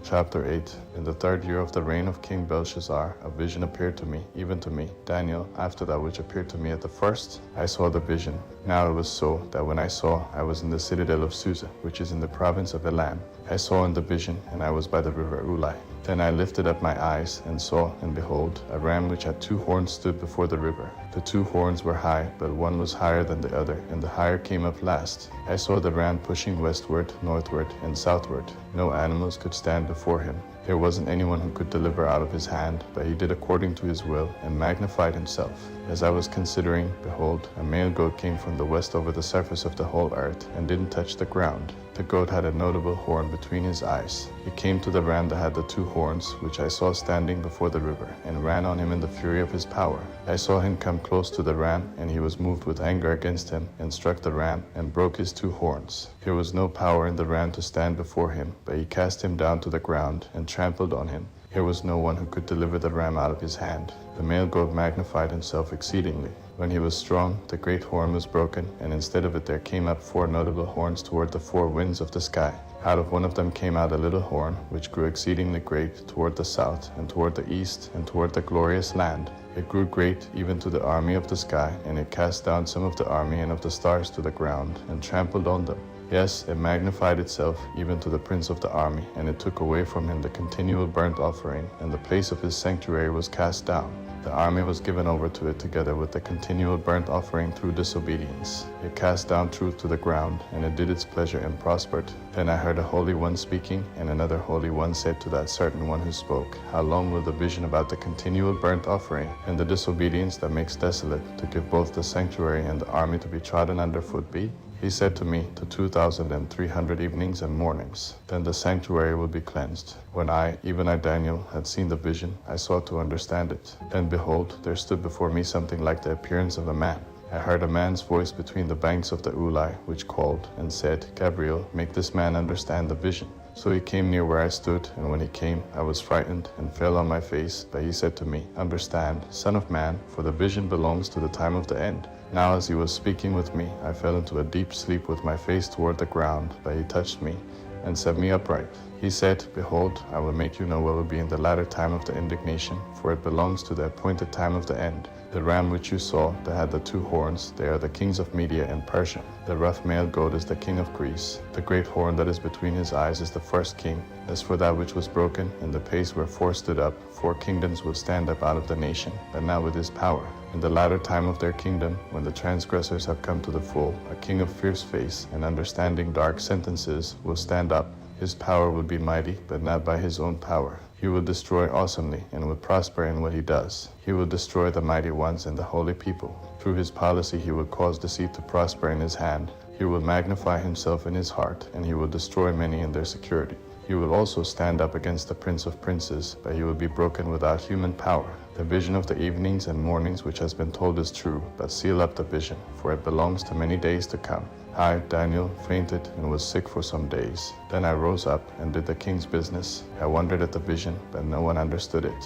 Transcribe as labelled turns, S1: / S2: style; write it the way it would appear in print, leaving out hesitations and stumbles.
S1: Chapter 8. In the 3rd year of the reign of King Belshazzar, a vision appeared to me, even to me, Daniel, after that which appeared to me at the first. I saw the vision. Now it was so that when I saw, I was in the citadel of Susa, which is in the province of Elam. I saw in the vision, and I was by the river Ulai. Then I lifted up my eyes, and saw, and behold, a ram which had 2 horns stood before the river. The 2 horns were high, but one was higher than the other, and the higher came up last. I saw the ram pushing westward, northward, and southward. No animals could stand before him. There wasn't anyone who could deliver out of his hand, but he did according to his will, and magnified himself. As I was considering, behold, a male goat came from the west over the surface of the whole earth, and didn't touch the ground. The goat had a notable horn between his eyes. He came to the ram that had the 2 horns, which I saw standing before the river, and ran on him in the fury of his power. I saw him come close to the ram, and he was moved with anger against him, and struck the ram, and broke his 2 horns. There was no power in the ram to stand before him, but he cast him down to the ground, and trampled on him. There was no one who could deliver the ram out of his hand. The male goat magnified himself exceedingly. When he was strong, the great horn was broken, and instead of it there came up 4 notable horns toward the 4 winds of the sky. Out of one of them came out a little horn, which grew exceedingly great toward the south, and toward the east, and toward the glorious land. It grew great even to the army of the sky, and it cast down some of the army and of the stars to the ground, and trampled on them. Yes, it magnified itself even to the prince of the army, and it took away from him the continual burnt offering, and the place of his sanctuary was cast down. The army was given over to it together with the continual burnt offering through disobedience. It cast down truth to the ground, and it did its pleasure and prospered. Then I heard a holy one speaking, and another holy one said to that certain one who spoke, How long will the vision about the continual burnt offering and the disobedience that makes desolate, to give both the sanctuary and the army to be trodden underfoot be? He said to me, to 2,300 evenings and mornings. Then the sanctuary will be cleansed. When I, even I Daniel, had seen the vision, I sought to understand it. Then behold, there stood before me something like the appearance of a man. I heard a man's voice between the banks of the Ulai, which called and said, Gabriel, make this man understand the vision. So he came near where I stood, and when he came, I was frightened and fell on my face. But he said to me, Understand, Son of man, for the vision belongs to the time of the end. Now as he was speaking with me, I fell into a deep sleep with my face toward the ground, but he touched me and set me upright. He said, Behold, I will make you know what will be in the latter time of the indignation, for it belongs to the appointed time of the end. The ram which you saw, that had the 2 horns, they are the kings of Media and Persia. The rough male goat is the king of Greece. The great horn that is between his eyes is the first king. As for that which was broken, in the place where 4 stood up, 4 kingdoms would stand up out of the nation, but not with his power. In the latter time of their kingdom, when the transgressors have come to the full, a king of fierce face and understanding dark sentences will stand up. His power will be mighty, but not by his own power. He will destroy awesomely and will prosper in what he does. He will destroy the mighty ones and the holy people. Through his policy he will cause deceit to prosper in his hand. He will magnify himself in his heart, and he will destroy many in their security. He will also stand up against the prince of princes, but he will be broken without human power. The vision of the evenings and mornings which has been told is true, but seal up the vision, for it belongs to many days to come. I, Daniel, fainted and was sick for some days. Then I rose up and did the king's business. I wondered at the vision, but no one understood it.